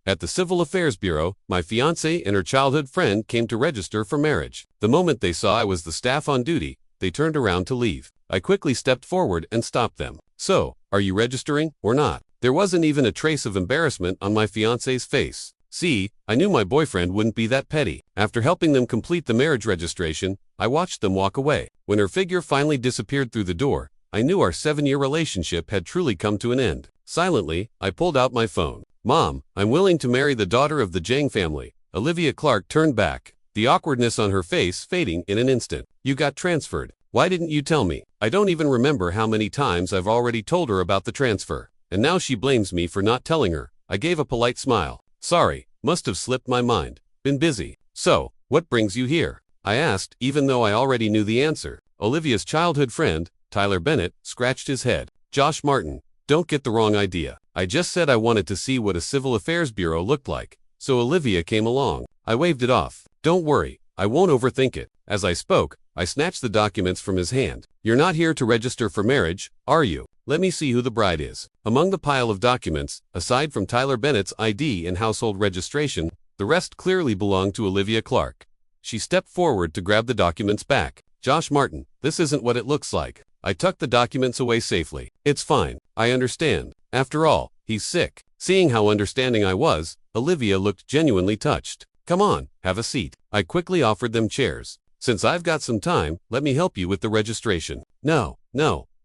At the Civil Affairs Bureau, my fiancée and her childhood friend came to register for marriage. The moment they saw I was the staff on duty, they turned around to leave. I quickly stepped forward and stopped them. So, are you registering or not? There wasn't even a trace of embarrassment on my fiancée's face. See, I knew my boyfriend wouldn't be that petty. After helping them complete the marriage registration, I watched them walk away. When her figure finally disappeared through the door, I knew our 7-year relationship had truly come to an end. Silently, I pulled out my phone. Mom, I'm willing to marry the daughter of the Jang family. Olivia Clark turned back, the awkwardness on her face fading in an instant. You got transferred. Why didn't you tell me? I don't even remember how many times I've already told her about the transfer. And now she blames me for not telling her. I gave a polite smile. Sorry, must have slipped my mind. Been busy. So, what brings you here? I asked, even though I already knew the answer. Olivia's childhood friend, Tyler Bennett, scratched his head. Josh Martin, don't get the wrong idea. I just said I wanted to see what a Civil Affairs Bureau looked like. So Olivia came along. I waved it off. Don't worry, I won't overthink it. As I spoke, I snatched the documents from his hand. You're not here to register for marriage, are you? Let me see who the bride is. Among the pile of documents, aside from Tyler Bennett's ID and household registration, the rest clearly belonged to Olivia Clark. She stepped forward to grab the documents back. Josh Martin, this isn't what it looks like. I tucked the documents away safely. It's fine, I understand. After all, he's sick. Seeing how understanding I was, Olivia looked genuinely touched. Come on, have a seat. I quickly offered them chairs. Since I've got some time, let me help you with the registration. No,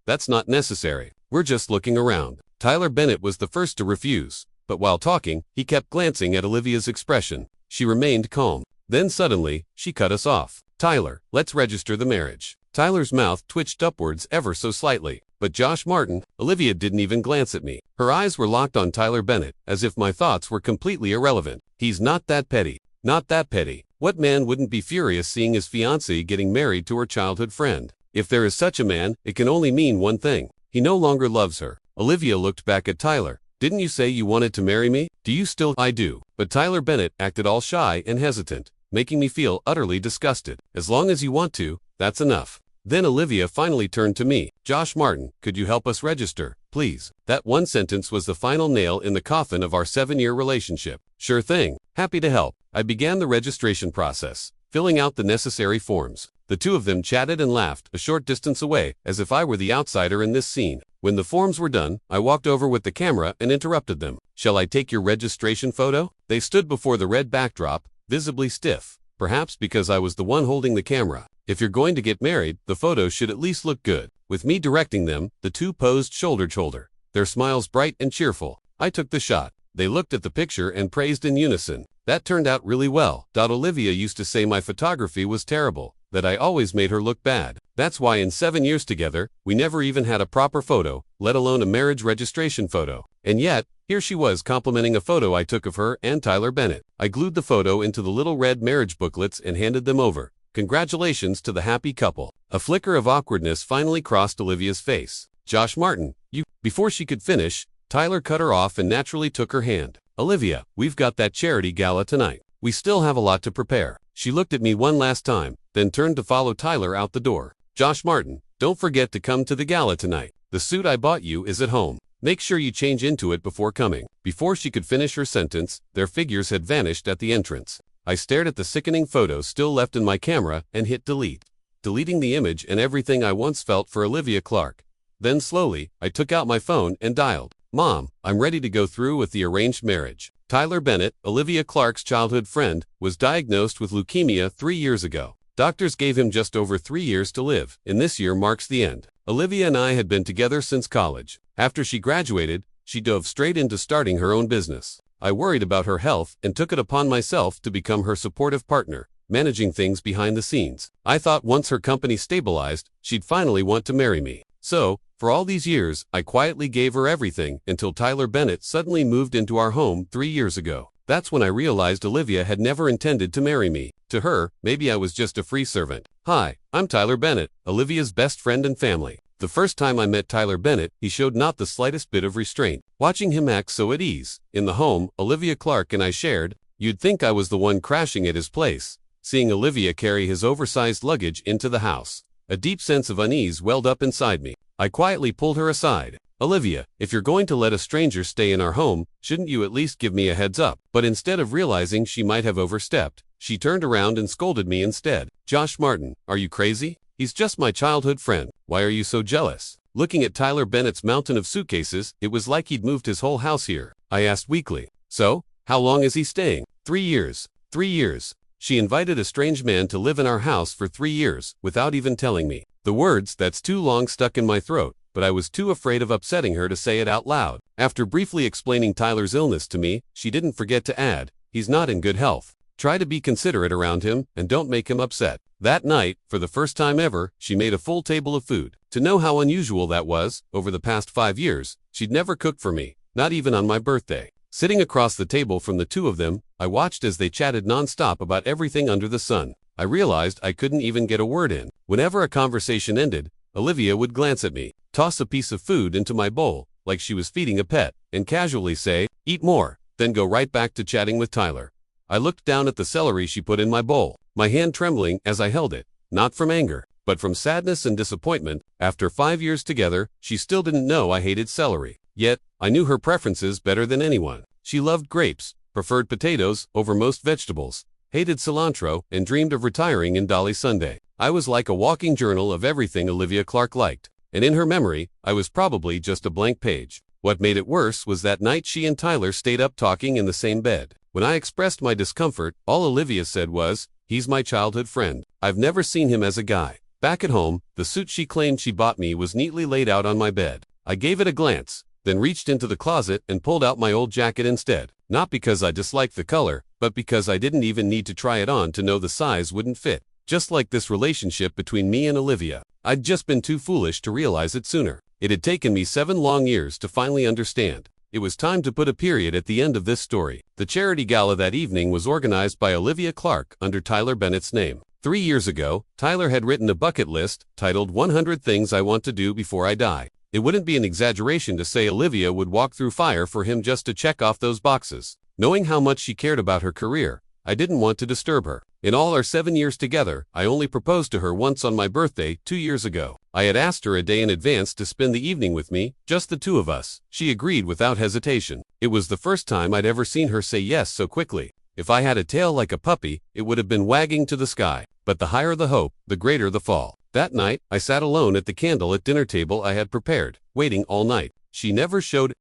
that's not necessary. We're just looking around. Tyler Bennett was the first to refuse, but while talking, he kept glancing at Olivia's expression. She remained calm. Then suddenly, she cut us off. Tyler, let's register the marriage. Tyler's mouth twitched upwards ever so slightly, but Josh Martin, Olivia didn't even glance at me. Her eyes were locked on Tyler Bennett, as if my thoughts were completely irrelevant. He's not that petty. Not that petty. What man wouldn't be furious seeing his fiancée getting married to her childhood friend? If there is such a man, it can only mean one thing. He no longer loves her. Olivia looked back at Tyler. Didn't you say you wanted to marry me? Do you still? I do. But Tyler Bennett acted all shy and hesitant, making me feel utterly disgusted. As long as you want to, that's enough. Then Olivia finally turned to me. Josh Martin, could you help us register, please? That one sentence was the final nail in the coffin of our 7-year relationship. Sure thing. Happy to help. I began the registration process, filling out the necessary forms. The two of them chatted and laughed a short distance away, as if I were the outsider in this scene. When the forms were done, I walked over with the camera and interrupted them. Shall I take your registration photo? They stood before the red backdrop, visibly stiff, perhaps because I was the one holding the camera. If you're going to get married, the photo should at least look good. With me directing them, the two posed shoulder to shoulder, their smiles bright and cheerful. I took the shot. They looked at the picture and praised in unison. That turned out really well. Olivia used to say my photography was terrible, that I always made her look bad. That's why in 7 years together, we never even had a proper photo, let alone a marriage registration photo. And yet, here she was complimenting a photo I took of her and Tyler Bennett. I glued the photo into the little red marriage booklets and handed them over. Congratulations to the happy couple. A flicker of awkwardness finally crossed Olivia's face. Josh Martin, you. Before she could finish, Tyler cut her off and naturally took her hand. Olivia, we've got that charity gala tonight. We still have a lot to prepare. She looked at me one last time, then turned to follow Tyler out the door. Josh Martin, don't forget to come to the gala tonight. The suit I bought you is at home. Make sure you change into it before coming. Before she could finish her sentence, their figures had vanished at the entrance. I stared at the sickening photo still left in my camera and hit delete, deleting the image and everything I once felt for Olivia Clark. Then slowly, I took out my phone and dialed. Mom, I'm ready to go through with the arranged marriage. Tyler Bennett, Olivia Clark's childhood friend, was diagnosed with leukemia 3 years ago. Doctors gave him just over 3 years to live, and this year marks the end. Olivia and I had been together since college. After she graduated, she dove straight into starting her own business. I worried about her health and took it upon myself to become her supportive partner, managing things behind the scenes. I thought once her company stabilized, she'd finally want to marry me. So, for all these years, I quietly gave her everything until Tyler Bennett suddenly moved into our home 3 years ago. That's when I realized Olivia had never intended to marry me. To her, maybe I was just a free servant. Hi, I'm Tyler Bennett, Olivia's best friend and family. The first time I met Tyler Bennett, he showed not the slightest bit of restraint. Watching him act so at ease in the home Olivia Clark and I shared, you'd think I was the one crashing at his place. Seeing Olivia carry his oversized luggage into the house, a deep sense of unease welled up inside me. I quietly pulled her aside. Olivia, if you're going to let a stranger stay in our home, shouldn't you at least give me a heads up? But instead of realizing she might have overstepped, she turned around and scolded me instead. Josh Martin, are you crazy? He's just my childhood friend. Why are you so jealous? Looking at Tyler Bennett's mountain of suitcases, it was like he'd moved his whole house here. I asked weakly. So, how long is he staying? 3 years. 3 years. She invited a strange man to live in our house for 3 years, without even telling me. The words, "that's too long," stuck in my throat, but I was too afraid of upsetting her to say it out loud. After briefly explaining Tyler's illness to me, she didn't forget to add, "He's not in good health. Try to be considerate around him, and don't make him upset." That night, for the first time ever, she made a full table of food. To know how unusual that was, over the past 5 years, she'd never cooked for me, not even on my birthday. Sitting across the table from the two of them, I watched as they chatted non-stop about everything under the sun. I realized I couldn't even get a word in. Whenever a conversation ended, Olivia would glance at me, toss a piece of food into my bowl, like she was feeding a pet, and casually say, "Eat more," then go right back to chatting with Tyler. I looked down at the celery she put in my bowl, my hand trembling as I held it, not from anger, but from sadness and disappointment. After 5 years together, she still didn't know I hated celery. Yet, I knew her preferences better than anyone. She loved grapes, preferred potatoes over most vegetables, hated cilantro, and dreamed of retiring in Dolly Sunday. I was like a walking journal of everything Olivia Clark liked, and in her memory, I was probably just a blank page. What made it worse was that night she and Tyler stayed up talking in the same bed. When I expressed my discomfort, all Olivia said was, "He's my childhood friend. I've never seen him as a guy." Back at home, the suit she claimed she bought me was neatly laid out on my bed. I gave it a glance, then reached into the closet and pulled out my old jacket instead. Not because I disliked the color, but because I didn't even need to try it on to know the size wouldn't fit. Just like this relationship between me and Olivia, I'd just been too foolish to realize it sooner. It had taken me 7 long years to finally understand. It was time to put a period at the end of this story. The charity gala that evening was organized by Olivia Clark under Tyler Bennett's name. 3 years ago, Tyler had written a bucket list titled 100 Things I Want to Do Before I Die. It wouldn't be an exaggeration to say Olivia would walk through fire for him just to check off those boxes. Knowing how much she cared about her career, I didn't want to disturb her. In all our 7 years together, I only proposed to her once on my birthday 2 years ago. I had asked her a day in advance to spend the evening with me, just the two of us. She agreed without hesitation. It was the first time I'd ever seen her say yes so quickly. If I had a tail like a puppy, it would have been wagging to the sky. But the higher the hope, the greater the fall. That night, I sat alone at the candle at dinner table I had prepared, waiting all night. She never showed.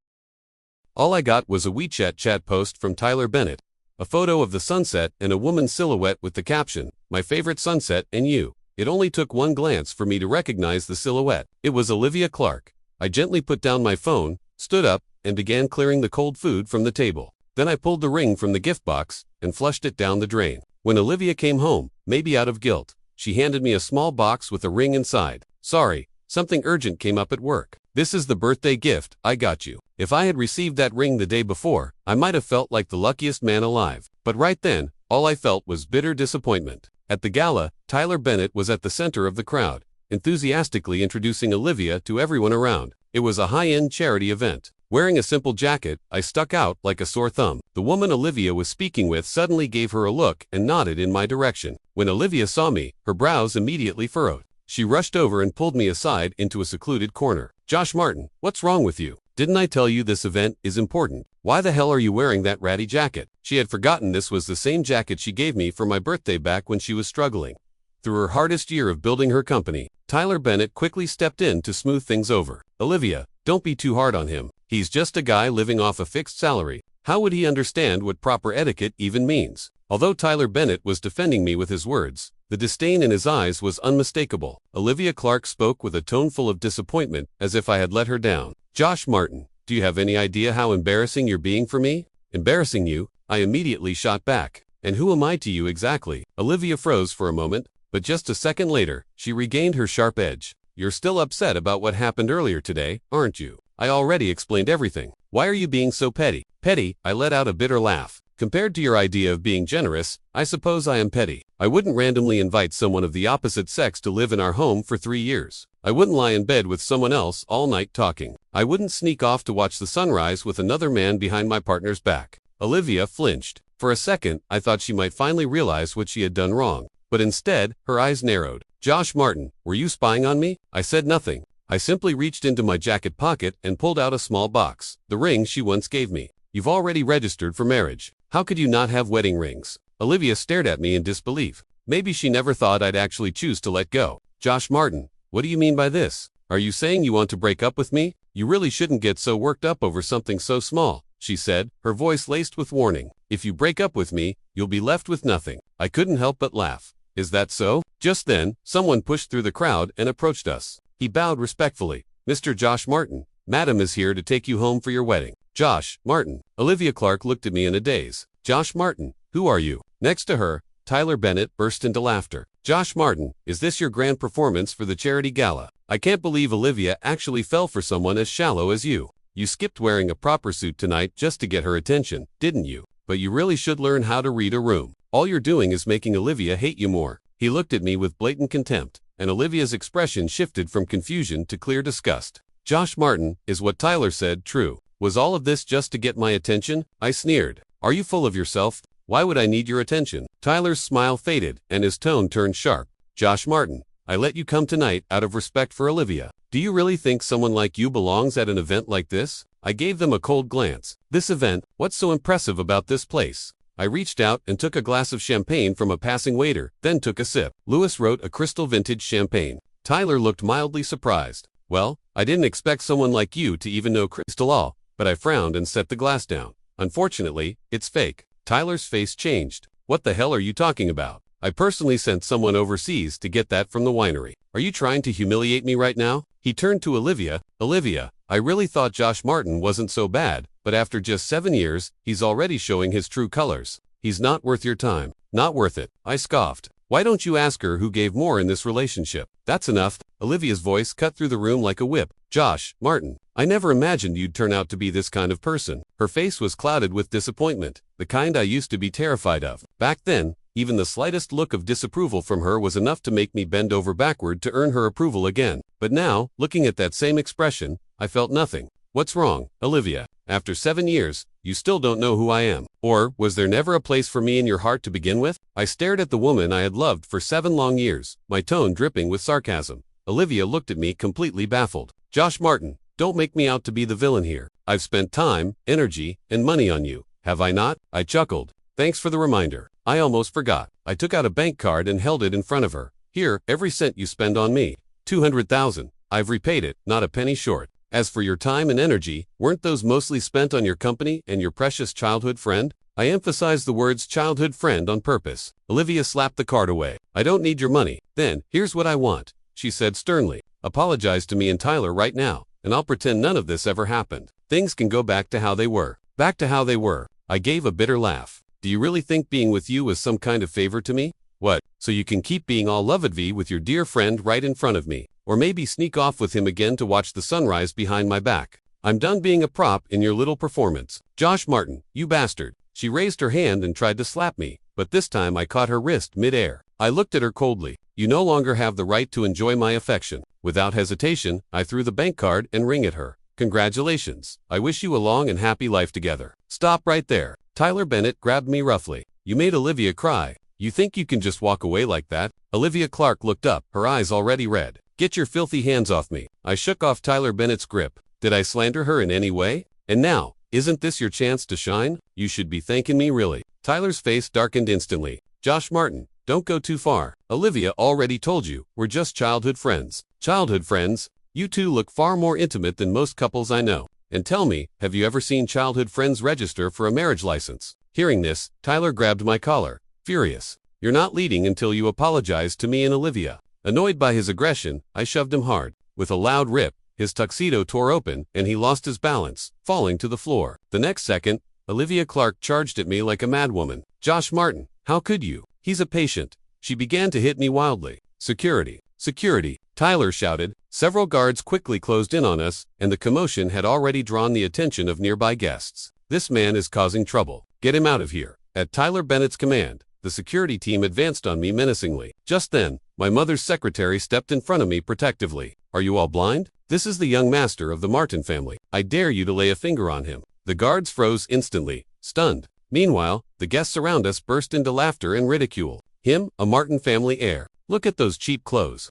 All I got was a WeChat chat post from Tyler Bennett, a photo of the sunset and a woman's silhouette with the caption, "My favorite sunset and you." It only took one glance for me to recognize the silhouette. It was Olivia Clark. I gently put down my phone, stood up, and began clearing the cold food from the table. Then I pulled the ring from the gift box and flushed it down the drain. When Olivia came home, maybe out of guilt, she handed me a small box with a ring inside. "Sorry, something urgent came up at work. This is the birthday gift I got you." If I had received that ring the day before, I might have felt like the luckiest man alive. But right then, all I felt was bitter disappointment. At the gala, Tyler Bennett was at the center of the crowd, enthusiastically introducing Olivia to everyone around. It was a high-end charity event. Wearing a simple jacket, I stuck out like a sore thumb. The woman Olivia was speaking with suddenly gave her a look and nodded in my direction. When Olivia saw me, her brows immediately furrowed. She rushed over and pulled me aside into a secluded corner. "Josh Martin, what's wrong with you? Didn't I tell you this event is important? Why the hell are you wearing that ratty jacket?" She had forgotten this was the same jacket she gave me for my birthday back when she was struggling. Through her hardest year of building her company, Tyler Bennett quickly stepped in to smooth things over. "Olivia, don't be too hard on him. He's just a guy living off a fixed salary. How would he understand what proper etiquette even means?" Although Tyler Bennett was defending me with his words, the disdain in his eyes was unmistakable. Olivia Clark spoke with a tone full of disappointment, as if I had let her down. "Josh Martin, do you have any idea how embarrassing you're being for me?" "Embarrassing you?" I immediately shot back. "And who am I to you exactly?" Olivia froze for a moment, but just a second later, she regained her sharp edge. "You're still upset about what happened earlier today, aren't you? I already explained everything. Why are you being so petty?" "Petty?" I let out a bitter laugh. "Compared to your idea of being generous, I suppose I am petty. I wouldn't randomly invite someone of the opposite sex to live in our home for 3 years. I wouldn't lie in bed with someone else all night talking. I wouldn't sneak off to watch the sunrise with another man behind my partner's back." Olivia flinched. For a second, I thought she might finally realize what she had done wrong. But instead, her eyes narrowed. "Josh Martin, were you spying on me?" I said nothing, I simply reached into my jacket pocket and pulled out a small box, the ring she once gave me. You've already registered for marriage. How could you not have wedding rings? Olivia stared at me in disbelief. Maybe she never thought I'd actually choose to let go. Josh Martin, what do you mean by this? Are you saying you want to break up with me? You really shouldn't get so worked up over something so small, she said, her voice laced with warning. If you break up with me, you'll be left with nothing. I couldn't help but laugh. Is that so? Just then, someone pushed through the crowd and approached us. He bowed respectfully. Mr. Josh Martin, Madam is here to take you home for your wedding. Josh Martin. Olivia Clark looked at me in a daze. Josh Martin, who are you? Next to her, Tyler Bennett burst into laughter. Josh Martin, is this your grand performance for the charity gala? I can't believe Olivia actually fell for someone as shallow as you. You skipped wearing a proper suit tonight just to get her attention, didn't you? But you really should learn how to read a room. All you're doing is making Olivia hate you more. He looked at me with blatant contempt, and Olivia's expression shifted from confusion to clear disgust. Josh Martin, is what Tyler said true? Was all of this just to get my attention? I sneered. Are you full of yourself? Why would I need your attention? Tyler's smile faded, and his tone turned sharp. Josh Martin, I let you come tonight out of respect for Olivia. Do you really think someone like you belongs at an event like this? I gave them a cold glance. This event, what's so impressive about this place? I reached out and took a glass of champagne from a passing waiter, then took a sip. Lewis wrote a crystal vintage champagne. Tyler looked mildly surprised. Well, I didn't expect someone like you to even know crystal law, but I frowned and set the glass down. Unfortunately, it's fake. Tyler's face changed. What the hell are you talking about? I personally sent someone overseas to get that from the winery. Are you trying to humiliate me right now? He turned to Olivia. Olivia, I really thought Josh Martin wasn't so bad, but after just 7 years, he's already showing his true colors. He's not worth your time. Not worth it. I scoffed. Why don't you ask her who gave more in this relationship? That's enough. Olivia's voice cut through the room like a whip. Josh Martin, I never imagined you'd turn out to be this kind of person. Her face was clouded with disappointment, the kind I used to be terrified of. Back then, even the slightest look of disapproval from her was enough to make me bend over backward to earn her approval again. But now, looking at that same expression, I felt nothing. What's wrong, Olivia? After 7 years, you still don't know who I am. Or, was there never a place for me in your heart to begin with? I stared at the woman I had loved for 7 long years, my tone dripping with sarcasm. Olivia looked at me completely baffled. Josh Martin, don't make me out to be the villain here. I've spent time, energy, and money on you, have I not? I chuckled. Thanks for the reminder. I almost forgot. I took out a bank card and held it in front of her. Here, every cent you spend on me. 200,000. I've repaid it, not a penny short. As for your time and energy, weren't those mostly spent on your company and your precious childhood friend? I emphasized the words childhood friend on purpose. Olivia slapped the card away. I don't need your money. Then, here's what I want, she said sternly. Apologize to me and Tyler right now, and I'll pretend none of this ever happened. Things can go back to how they were. Back to how they were. I gave a bitter laugh. Do you really think being with you is some kind of favor to me? What, so you can keep being all lovey-dovey with your dear friend right in front of me? Or maybe sneak off with him again to watch the sunrise behind my back? I'm done being a prop in your little performance. Josh Martin, you bastard. She raised her hand and tried to slap me, but this time I caught her wrist mid-air. I looked at her coldly. You no longer have the right to enjoy my affection. Without hesitation, I threw the bank card and ring at her. Congratulations. I wish you a long and happy life together. Stop right there. Tyler Bennett grabbed me roughly. You made Olivia cry. You think you can just walk away like that? Olivia Clark looked up, her eyes already red. Get your filthy hands off me. I shook off Tyler Bennett's grip. Did I slander her in any way? And now, isn't this your chance to shine? You should be thanking me really. Tyler's face darkened instantly. Josh Martin, don't go too far. Olivia already told you, we're just childhood friends. Childhood friends? You two look far more intimate than most couples I know. And tell me, have you ever seen childhood friends register for a marriage license? Hearing this, Tyler grabbed my collar. Furious. You're not leading until you apologize to me and Olivia. Annoyed by his aggression, I shoved him hard. With a loud rip, his tuxedo tore open and he lost his balance, falling to the floor. The next second, Olivia Clark charged at me like a madwoman. Josh Martin, how could you? He's a patient. She began to hit me wildly. Security. Security. Tyler shouted. Several guards quickly closed in on us, and the commotion had already drawn the attention of nearby guests. This man is causing trouble. Get him out of here. At Tyler Bennett's command, the security team advanced on me menacingly. Just then, my mother's secretary stepped in front of me protectively. Are you all blind? This is the young master of the Martin family. I dare you to lay a finger on him. The guards froze instantly, stunned. Meanwhile, the guests around us burst into laughter and ridicule. Him, a Martin family heir. Look at those cheap clothes.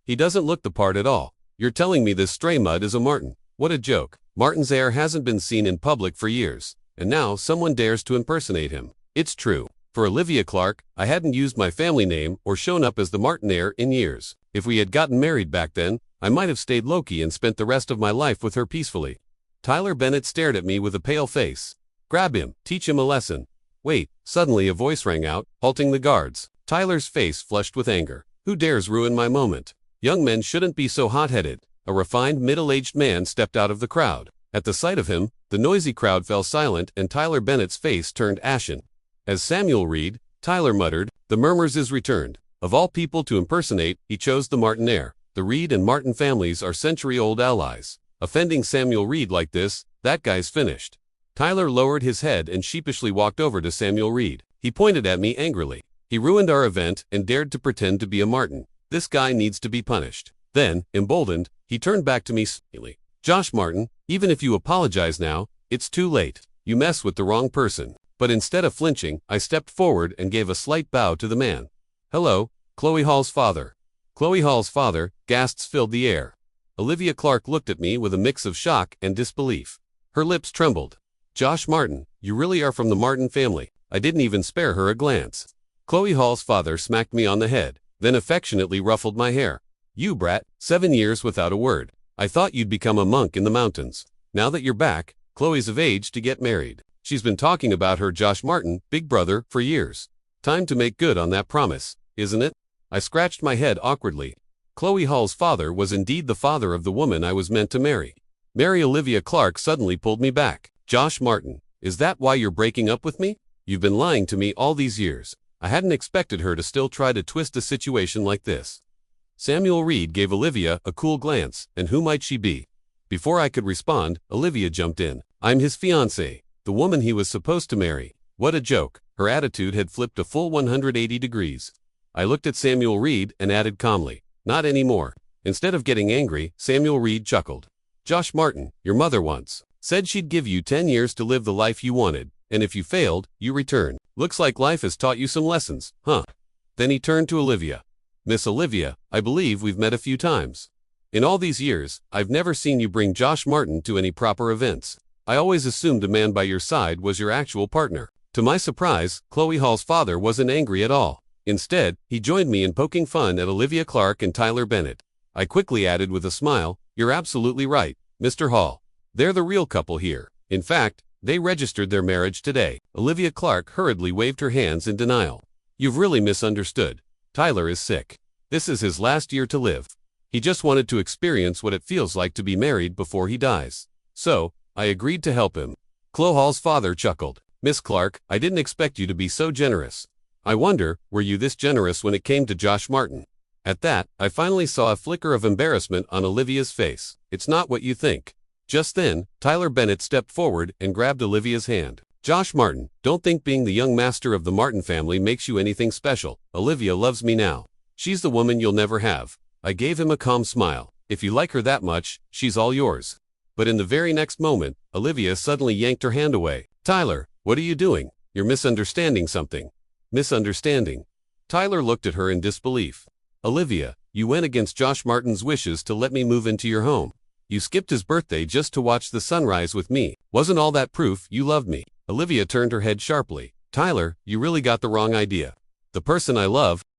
He doesn't look the part at all. You're telling me this stray mud is a martin. What a joke. Martin's heir hasn't been seen in public for years, and now someone dares to impersonate him. It's true. For Olivia Clark, I hadn't used my family name or shown up as the Martin heir in years. If we had gotten married back then, I might have stayed low-key and spent the rest of my life with her peacefully. Tyler Bennett stared at me with a pale face. Grab him, teach him a lesson. Wait, suddenly a voice rang out, halting the guards. Tyler's face flushed with anger. Who dares ruin my moment? Young men shouldn't be so hot-headed. A refined, middle-aged man stepped out of the crowd. At the sight of him, the noisy crowd fell silent and Tyler Bennett's face turned ashen. As Samuel Reed, Tyler muttered, "The murmurs is returned." Of all people to impersonate, he chose the Martin heir. The Reed and Martin families are century-old allies. Offending Samuel Reed like this, that guy's finished. Tyler lowered his head and sheepishly walked over to Samuel Reed. He pointed at me angrily. He ruined our event and dared to pretend to be a Martin. This guy needs to be punished. Then, emboldened, he turned back to me sneakily. Josh Martin, even if you apologize now, it's too late. You mess with the wrong person. But instead of flinching, I stepped forward and gave a slight bow to the man. Hello, Chloe Hall's father. Chloe Hall's father, gasps filled the air. Olivia Clark looked at me with a mix of shock and disbelief. Her lips trembled. Josh Martin, you really are from the Martin family. I didn't even spare her a glance. Chloe Hall's father smacked me on the head, then affectionately ruffled my hair. You brat, 7 years without a word. I thought you'd become a monk in the mountains. Now that you're back, Chloe's of age to get married. She's been talking about her Josh Martin, big brother, for years. Time to make good on that promise, isn't it? I scratched my head awkwardly. Chloe Hall's father was indeed the father of the woman I was meant to marry. Mary Olivia Clark suddenly pulled me back. Josh Martin, is that why you're breaking up with me? You've been lying to me all these years. I hadn't expected her to still try to twist a situation like this. Samuel Reed gave Olivia a cool glance, and who might she be? Before I could respond, Olivia jumped in. I'm his fiancée, the woman he was supposed to marry. What a joke. Her attitude had flipped a full 180 degrees. I looked at Samuel Reed and added calmly, not anymore. Instead of getting angry, Samuel Reed chuckled. Josh Martin, your mother once said she'd give you 10 years to live the life you wanted, and if you failed, you return. Looks like life has taught you some lessons, huh? Then he turned to Olivia. Miss Olivia, I believe we've met a few times. In all these years, I've never seen you bring Josh Martin to any proper events. I always assumed the man by your side was your actual partner. To my surprise, Chloe Hall's father wasn't angry at all. Instead, he joined me in poking fun at Olivia Clark and Tyler Bennett. I quickly added with a smile, you're absolutely right, Mr. Hall. They're the real couple here. In fact, they registered their marriage today. Olivia Clark hurriedly waved her hands in denial. You've really misunderstood. Tyler is sick. This is his last year to live. He just wanted to experience what it feels like to be married before he dies. So, I agreed to help him. Chloe Hall's father chuckled. Miss Clark, I didn't expect you to be so generous. I wonder, were you this generous when it came to Josh Martin? At that, I finally saw a flicker of embarrassment on Olivia's face. It's not what you think. Just then, Tyler Bennett stepped forward and grabbed Olivia's hand. Josh Martin, don't think being the young master of the Martin family makes you anything special. Olivia loves me now. She's the woman you'll never have. I gave him a calm smile. If you like her that much, she's all yours. But in the very next moment, Olivia suddenly yanked her hand away. Tyler, what are you doing? You're misunderstanding something. Misunderstanding? Tyler looked at her in disbelief. Olivia, you went against Josh Martin's wishes to let me move into your home. You skipped his birthday just to watch the sunrise with me. Wasn't all that proof you loved me? Olivia turned her head sharply. Tyler, you really got the wrong idea. The person I love